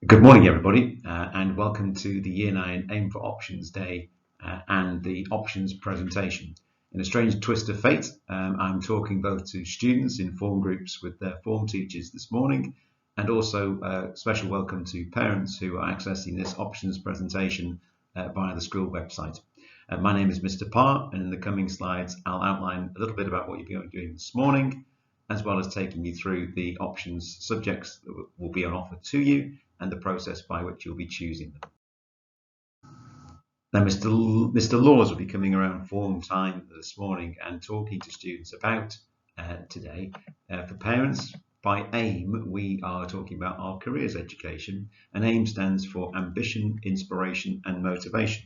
Good morning, everybody, and welcome to the Year 9 Aim for Options Day and the options presentation. In a strange twist of fate, I'm talking both to students in form groups with their form teachers this morning, and also a special welcome to parents who are accessing this options presentation via the school website. My name is Mr. Parr, and in the coming slides, I'll outline a little bit about what you're going to be doing this morning, as well as taking you through the options subjects that will be on offer to you and the process by which you'll be choosing them. Now, Mr. Laws will be coming around form time this morning and talking to students about today. For parents, by AIM, we are talking about our careers education, and AIM stands for Ambition, Inspiration and Motivation,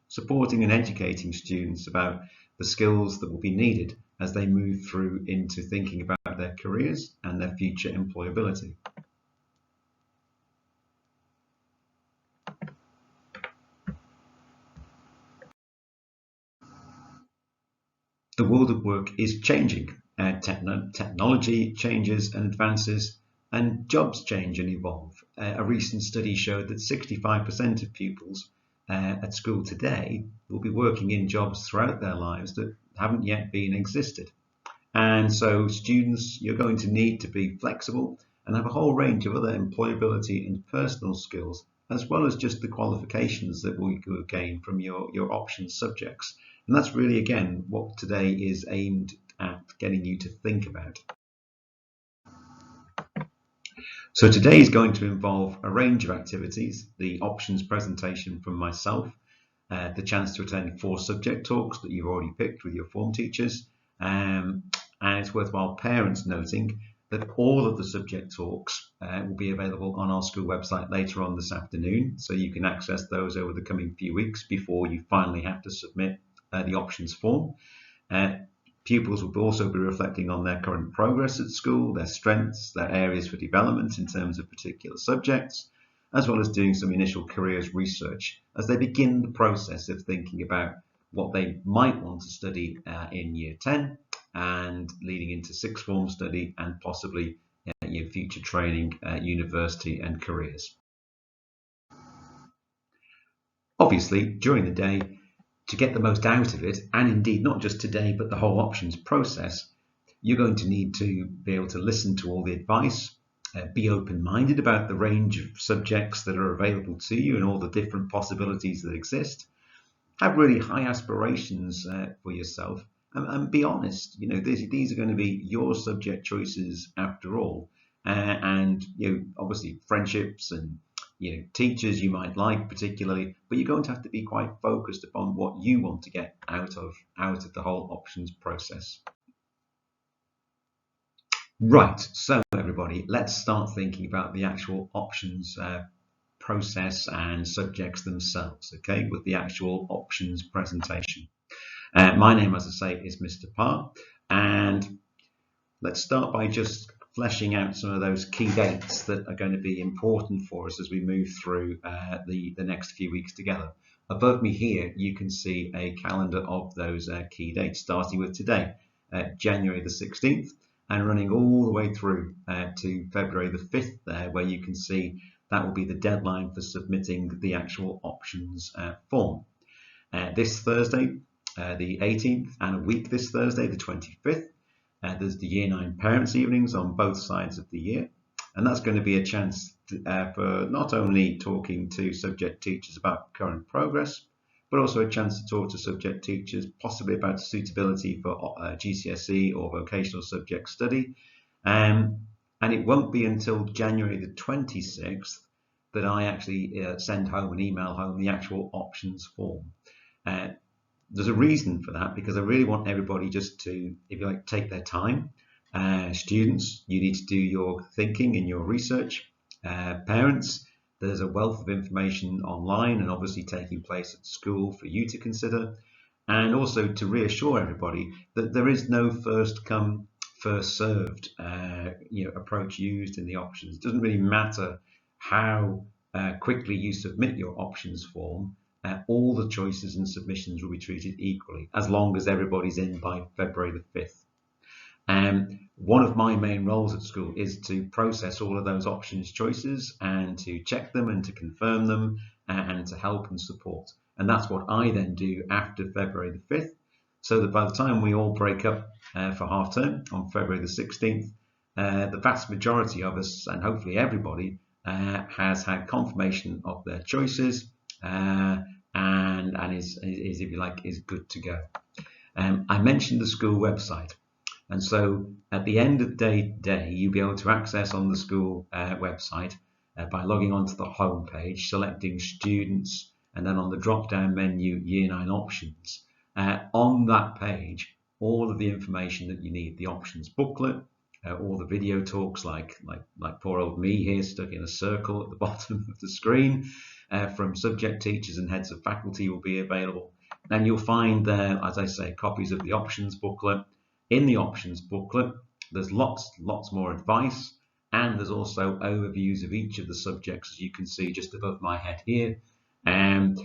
supporting and educating students about the skills that will be needed as they move through into thinking about their careers and their future employability. The world of work is changing. Technology changes and advances, and jobs change and evolve. A recent study showed that 65% of pupils at school today will be working in jobs throughout their lives that haven't yet been existed. And so students, you're going to need to be flexible and have a whole range of other employability and personal skills, as well as just the qualifications that we could gain from your options subjects. And that's really, again, what today is aimed at getting you to think about. So today is going to involve a range of activities: the options presentation from myself, the chance to attend 4 subject talks that you've already picked with your form teachers, and it's worthwhile parents noting that all of the subject talks will be available on our school website later on this afternoon, so you can access those over the coming few weeks before you finally have to submit the options form. Pupils will also be reflecting on their current progress at school, their strengths, their areas for development in terms of particular subjects, as well as doing some initial careers research as they begin the process of thinking about what they might want to study in Year 10 and leading into sixth form study and possibly future training, university and careers. Obviously, during the day, to get the most out of it, and indeed not just today but the whole options process, you're going to need to be able to listen to all the advice, be open-minded about the range of subjects that are available to you and all the different possibilities that exist, have really high aspirations for yourself, and be honest. These are going to be your subject choices after all, and obviously friendships and teachers you might like particularly, but you're going to have to be quite focused upon what you want to get out of the whole options process. Right, so everybody, let's start thinking about the actual options process and subjects themselves, okay, with the actual options presentation. My name, as I say, is Mr. Parr, and let's start by just fleshing out some of those key dates that are going to be important for us as we move through the next few weeks together. Above me here, you can see a calendar of those key dates, starting with today, January the 16th, and running all the way through to February the 5th there, where you can see that will be the deadline for submitting the actual options form. This Thursday, the 18th, and a week this Thursday, the 25th, there's the Year 9 Parents' Evenings on both sides of the year, and that's going to be a chance for not only talking to subject teachers about current progress, but also a chance to talk to subject teachers possibly about suitability for GCSE or vocational subject study. And it won't be until January the 26th that I actually send home and email home the actual options form. There's a reason for that, because I really want everybody just to, if you like, take their time. Students, you need to do your thinking and your research. Parents, there's a wealth of information online and obviously taking place at school for you to consider. And also to reassure everybody that there is no first come, first served approach used in the options. It doesn't really matter how quickly you submit your options form. All the choices and submissions will be treated equally as long as everybody's in by February the 5th. One of my main roles at school is to process all of those options choices and to check them and to confirm them and to help and support. And that's what I then do after February the 5th, so that by the time we all break up for half term on February the 16th, the vast majority of us, and hopefully everybody, has had confirmation of their choices and is, if you like, is good to go. I mentioned the school website. And so at the end of the day, you'll be able to access on the school website by logging onto the home page, selecting students, and then on the drop-down menu, Year 9 options. On that page, all of the information that you need, the options booklet, all the video talks like poor old me here stuck in a circle at the bottom of the screen from subject teachers and heads of faculty will be available. And you'll find there, as I say, copies of the options booklet. In the options booklet, there's lots more advice, and there's also overviews of each of the subjects, as you can see just above my head here, and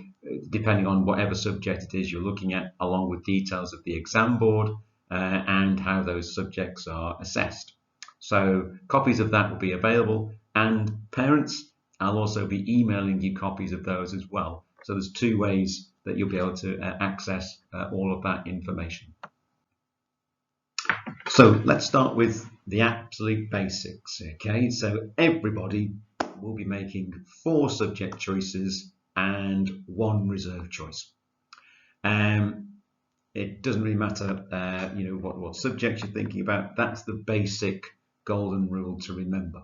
depending on whatever subject it is you're looking at, along with details of the exam board and how those subjects are assessed. So copies of that will be available, and parents, I'll also be emailing you copies of those as well. So there's two ways that you'll be able to access all of that information. So let's start with the absolute basics, okay? So everybody will be making 4 subject choices and 1 reserve choice. It doesn't really matter, what subject you're thinking about. That's the basic golden rule to remember.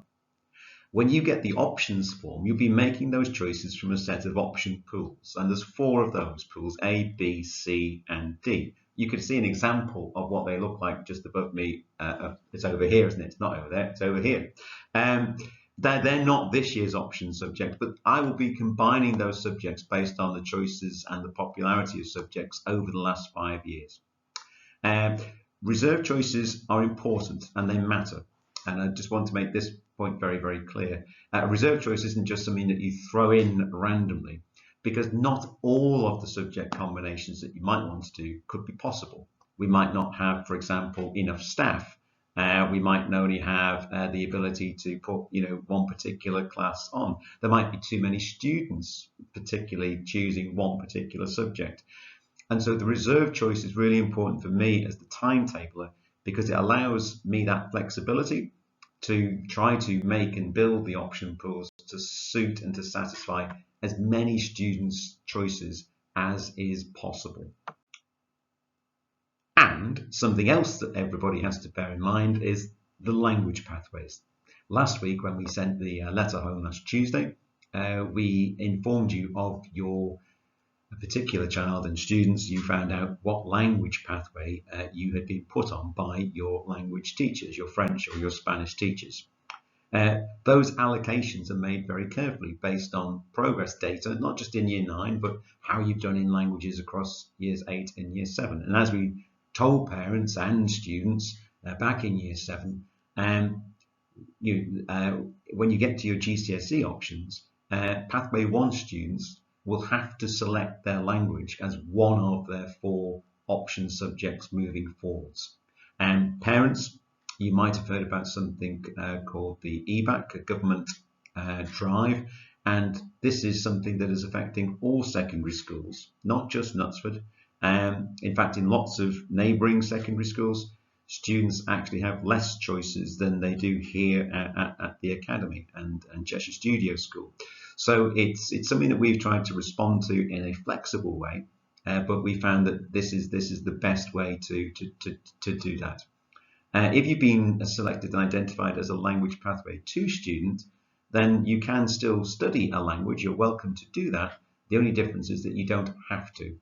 When you get the options form, you'll be making those choices from a set of option pools, and there's 4 of those pools, A, B, C, and D. You can see an example of what they look like just above me. It's over here, isn't it? It's not over there, it's over here. They're not this year's option subjects, but I will be combining those subjects based on the choices and the popularity of subjects over the last 5 years. Reserve choices are important and they matter. And I just want to make this point very, very clear. A reserve choice isn't just something that you throw in randomly, because not all of the subject combinations that you might want to do could be possible. We might not have, for example, enough staff. We might only have the ability to put, one particular class on. There might be too many students, particularly choosing one particular subject. And so the reserve choice is really important for me as the timetabler, because it allows me that flexibility to try to make and build the option pools to suit and to satisfy as many students' choices as is possible. And something else that everybody has to bear in mind is the language pathways. Last week, when we sent the letter home last Tuesday, we informed you of your particular child and students. You found out what language pathway you had been put on by your language teachers, your French or your Spanish teachers. Those allocations are made very carefully based on progress data, not just in Year 9, but how you've done in languages across Years 8 and Year 7. And as we told parents and students back in Year 7, when you get to your GCSE options, Pathway 1 students will have to select their language as one of their 4 option subjects moving forwards. And parents, you might have heard about something called the EBAC, a government drive, and this is something that is affecting all secondary schools, not just Knutsford. In fact, in lots of neighbouring secondary schools, students actually have less choices than they do here at the Academy and Cheshire Studio School. So it's something that we've tried to respond to in a flexible way, but we found that this is the best way to do that. If you've been selected and identified as a language pathway 2 student, then you can still study a language. You're welcome to do that. The only difference is that you don't have to.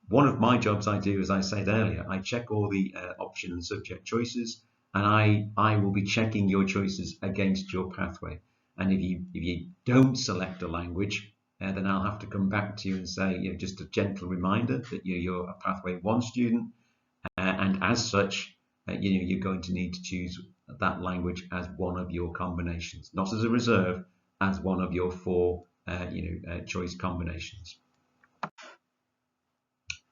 One of my jobs I do, as I said earlier, I check all the option and subject choices, and I will be checking your choices against your pathway. And if you don't select a language, then I'll have to come back to you and say, just a gentle reminder that you're a Pathway 1 student, and as such, you're going to need to choose that language as one of your combinations, not as a reserve, as one of your 4 choice combinations.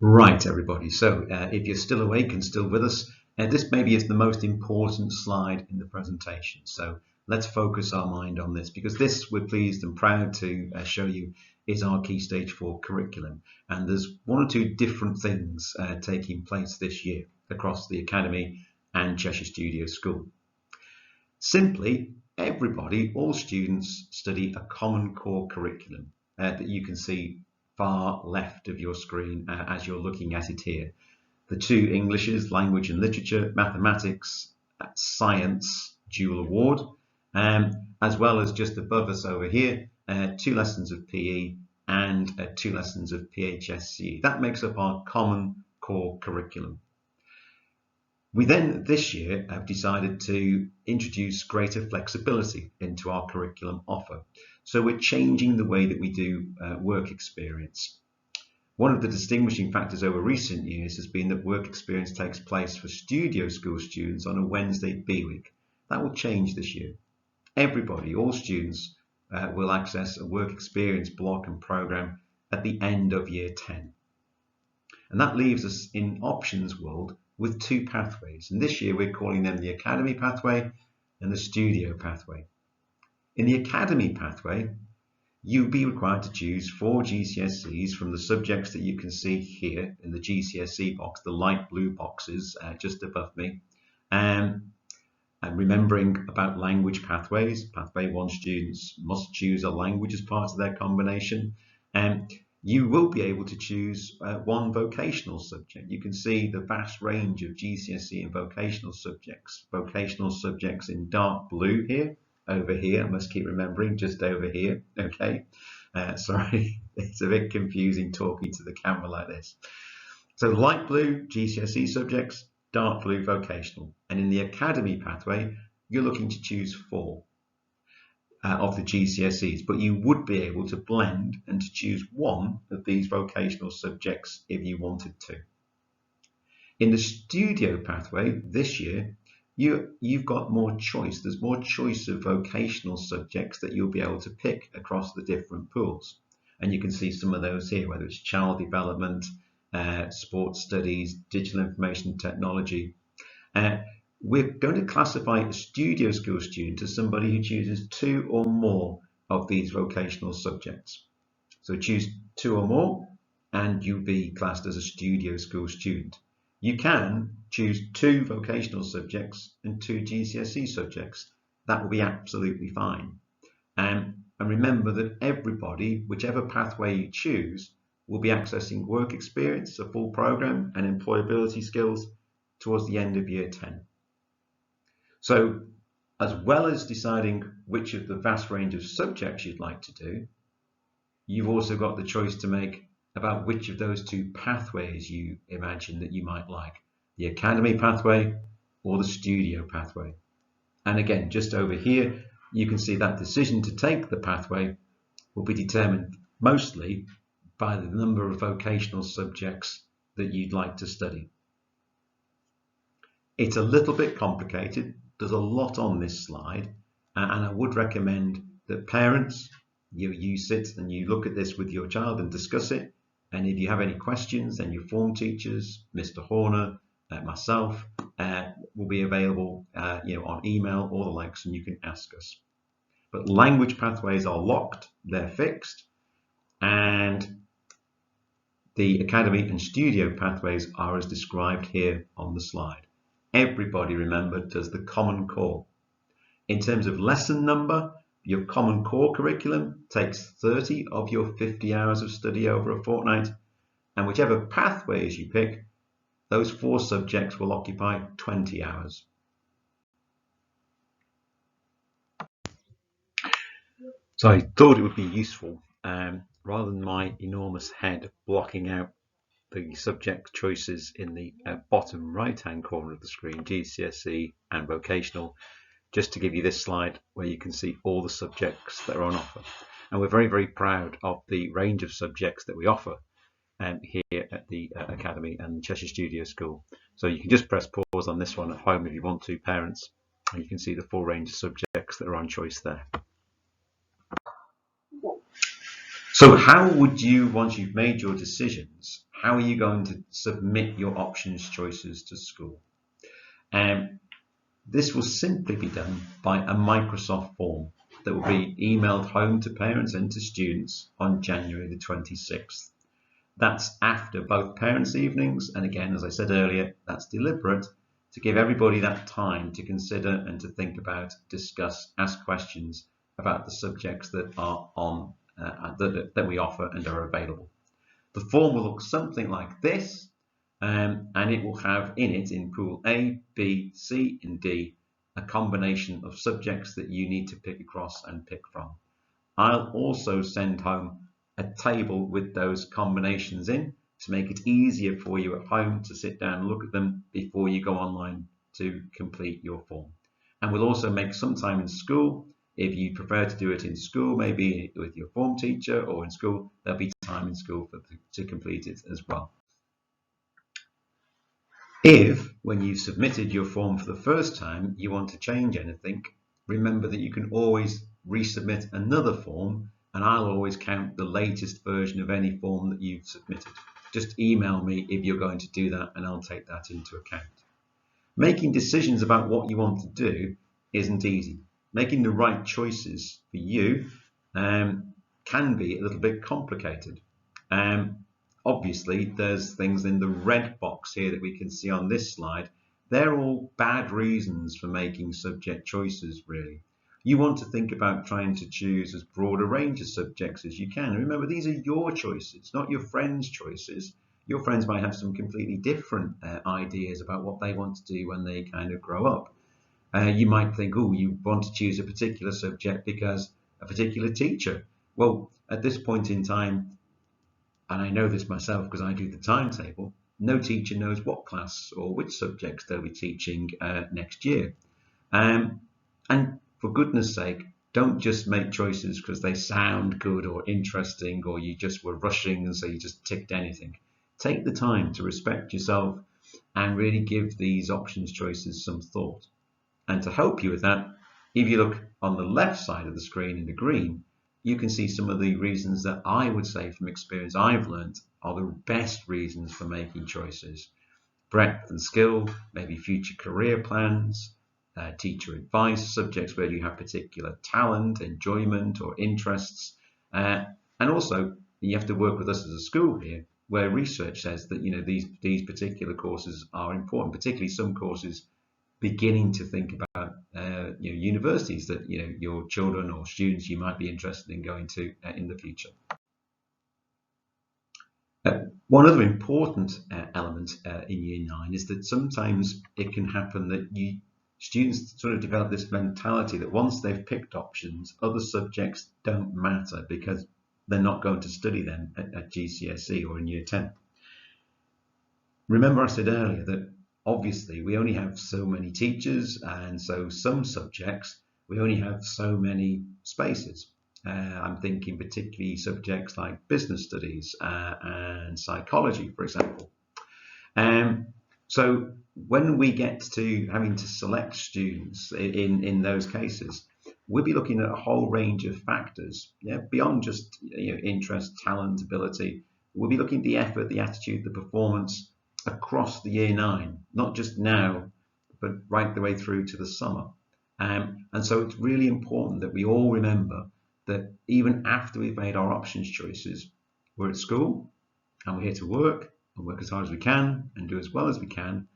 Right, everybody. So if you're still awake and still with us, This maybe is the most important slide in the presentation. So let's focus our mind on this, because this, we're pleased and proud to show you, is our Key Stage 4 curriculum. And there's one or two different things taking place this year across the Academy and Cheshire Studio School. Simply, everybody, all students, study a common core curriculum that you can see far left of your screen as you're looking at it here. The two Englishes, language and literature, mathematics, science, dual award, as well as just above us over here, 2 lessons of PE and 2 lessons of PHSCE. That makes up our common core curriculum. We then, this year, have decided to introduce greater flexibility into our curriculum offer. So we're changing the way that we do work experience. One of the distinguishing factors over recent years has been that work experience takes place for studio school students on a Wednesday B week. That will change this year. Everybody, all students, will access a work experience block and program at the end of year 10. And that leaves us in options world with 2 pathways. And this year we're calling them the Academy pathway and the Studio pathway. In the Academy pathway, you'll be required to choose 4 GCSEs from the subjects that you can see here in the GCSE box, the light blue boxes just above me. And remembering about language pathways, pathway 1 students must choose a language as part of their combination. And you will be able to choose 1 vocational subject. You can see the vast range of GCSE and vocational subjects. Vocational subjects in dark blue here. Over here, I must keep remembering, just over here, okay? Sorry, it's a bit confusing talking to the camera like this. So light blue, GCSE subjects, dark blue, vocational. And in the Academy pathway, you're looking to choose 4 of the GCSEs, but you would be able to blend and to choose 1 of these vocational subjects if you wanted to. In the Studio pathway this year, you've got more choice. There's more choice of vocational subjects that you'll be able to pick across the different pools. And you can see some of those here, whether it's child development, sports studies, digital information technology. We're going to classify a studio school student as somebody who chooses 2 or more of these vocational subjects. So choose 2 or more and you'll be classed as a studio school student. You can choose 2 vocational subjects and 2 GCSE subjects. That will be absolutely fine. And remember that everybody, whichever pathway you choose, will be accessing work experience, a full program, and employability skills towards the end of year 10. So, as well as deciding which of the vast range of subjects you'd like to do, you've also got the choice to make about which of those 2 pathways you imagine that you might like, the Academy pathway or the Studio pathway. And again, just over here, you can see that decision to take the pathway will be determined mostly by the number of vocational subjects that you'd like to study. It's a little bit complicated. There's a lot on this slide, and I would recommend that parents, you sit and you look at this with your child and discuss it. And if you have any questions, then your form teachers, Mr. Horner, myself, will be available on email or the likes, and you can ask us. But language pathways are locked, they're fixed, and the Academy and Studio pathways are as described here on the slide. Everybody, remember, does the Common Core. In terms of lesson number, your Common Core curriculum takes 30 of your 50 hours of study over a fortnight, and whichever pathways you pick, those 4 subjects will occupy 20 hours. So I thought it would be useful, rather than my enormous head blocking out the subject choices in the bottom right-hand corner of the screen, GCSE and vocational, just to give you this slide where you can see all the subjects that are on offer. And we're very, very proud of the range of subjects that we offer here at the Academy and Cheshire Studio School. So you can just press pause on this one at home if you want to, parents, and you can see the full range of subjects that are on choice there. So how would you, once you've made your decisions, how are you going to submit your options choices to school? This will simply be done by a Microsoft form that will be emailed home to parents and to students on January the 26th. That's after both parents' evenings, and again, as I said earlier, that's deliberate to give everybody that time to consider and to think about, discuss, ask questions about the subjects that are on that we offer and are available. The form will look something like this, and it will have in it, in pool A, B, C, and D, a combination of subjects that you need to pick across and pick from. I'll also send home a table with those combinations in to make it easier for you at home to sit down and look at them before you go online to complete your form. And we'll also make some time in school. If you prefer to do it in school, maybe with your form teacher or in school, there'll be time in school to complete it as well. If, when you've submitted your form for the first time, you want to change anything, remember that you can always resubmit another form, and I'll always count the latest version of any form that you've submitted. Just email me if you're going to do that, and I'll take that into account. Making decisions about what you want to do isn't easy. Making the right choices for you can be a little bit complicated. Obviously, there's things in the red box here that we can see on this slide. They're all bad reasons for making subject choices, really. You want to think about trying to choose as broad a range of subjects as you can. Remember, these are your choices, not your friends' choices. Your friends might have some completely different ideas about what they want to do when they kind of grow up. You might think, oh, you want to choose a particular subject because a particular teacher. Well, at this point in time, and I know this myself because I do the timetable, no teacher knows what class or which subjects they'll be teaching next year. And for goodness sake, don't just make choices because they sound good or interesting, or you just were rushing and so you just ticked anything. Take the time to respect yourself and really give these options choices some thought. And to help you with that, if you look on the left side of the screen in the green, you can see some of the reasons that I would say from experience I've learned are the best reasons for making choices. Breadth and skill, maybe future career plans, teacher advice, subjects where you have particular talent, enjoyment or interests. And also you have to work with us as a school here, where research says that these particular courses are important, particularly some courses beginning to think about universities that your children or students you might be interested in going to in the future. One other important element in Year 9 is that sometimes it can happen that students sort of develop this mentality that once they've picked options, other subjects don't matter because they're not going to study them at GCSE or in Year 10. Remember I said earlier that obviously we only have so many teachers, and so some subjects we only have so many spaces. I'm thinking particularly subjects like business studies and psychology, for example. So when we get to having to select students in those cases, we'll be looking at a whole range of factors, beyond just interest, talent, ability. We'll be looking at the effort, the attitude, the performance across the Year 9, not just now, but right the way through to the summer. And so it's really important that we all remember that even after we've made our options choices, we're at school and we're here to work and work as hard as we can and do as well as we can.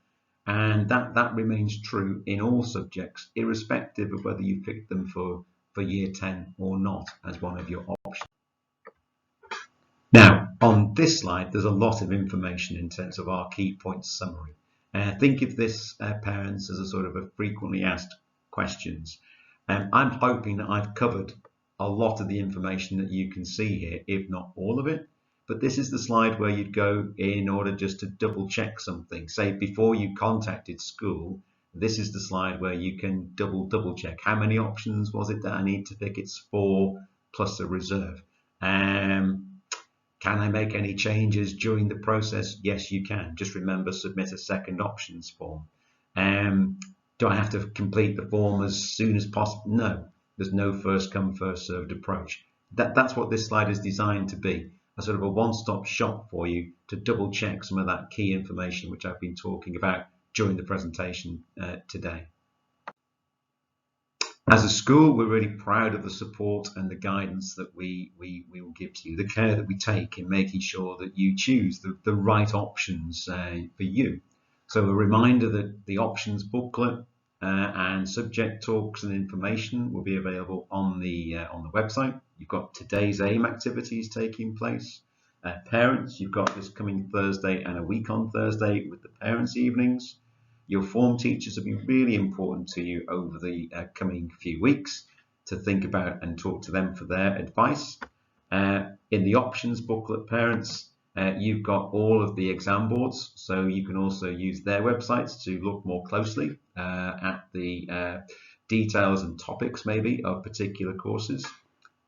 And that remains true in all subjects, irrespective of whether you picked them for Year 10 or not as one of your options. Now, on this slide, there's a lot of information in terms of our key points summary. Think of this, parents, as a sort of a frequently asked questions. I'm hoping that I've covered a lot of the information that you can see here, if not all of it. But this is the slide where you'd go in order just to double check something. Say before you contacted school, this is the slide where you can double check. How many options was it that I need to pick? It's 4 plus a reserve. Can I make any changes during the process? Yes, you can. Just remember, submit a second options form. Do I have to complete the form as soon as possible? No, there's no first come, first served approach. That's what this slide is designed to be, a sort of a one-stop shop for you to double check some of that key information which I've been talking about during the presentation today. As a school, we're really proud of the support and the guidance that we will give to you, the care that we take in making sure that you choose the right options for you. So a reminder that the options booklet and subject talks and information will be available on the website. You've got today's AIM activities taking place. Parents, you've got this coming Thursday and a week on Thursday with the parents' evenings. Your form teachers will be really important to you over the coming few weeks to think about and talk to them for their advice. In the options booklet, parents, you've got all of the exam boards, so you can also use their websites to look more closely at the details and topics maybe of particular courses.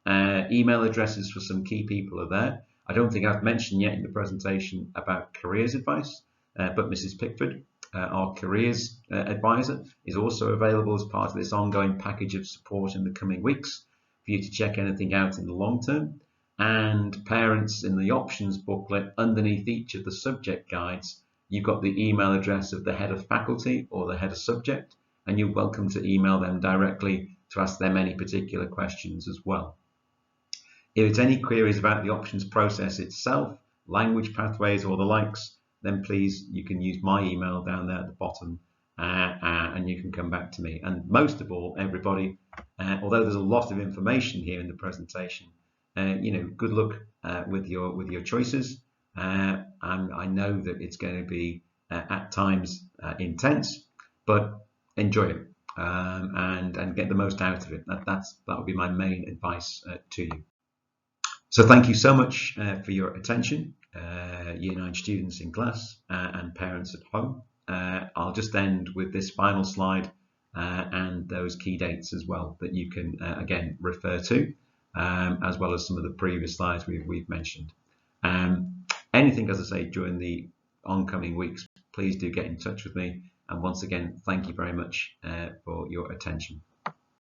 Email addresses for some key people are there. I don't think I've mentioned yet in the presentation about careers advice, but Mrs. Pickford, our careers advisor, is also available as part of this ongoing package of support in the coming weeks for you to check anything out in the long term. And parents, in the options booklet, underneath each of the subject guides, you've got the email address of the head of faculty or the head of subject, and you're welcome to email them directly to ask them any particular questions as well. If it's any queries about the options process itself, language pathways or the likes, then please, you can use my email down there at the bottom and you can come back to me. And most of all, everybody, although there's a lot of information here in the presentation, good luck with your choices. I know that it's going to be at times intense, but enjoy it and get the most out of it. That would be my main advice to you. So thank you so much for your attention, Year 9 students in class and parents at home. I'll just end with this final slide and those key dates as well that you can again refer to, as well as some of the previous slides we've mentioned. Anything, as I say, during the oncoming weeks, please do get in touch with me. And once again, thank you very much for your attention.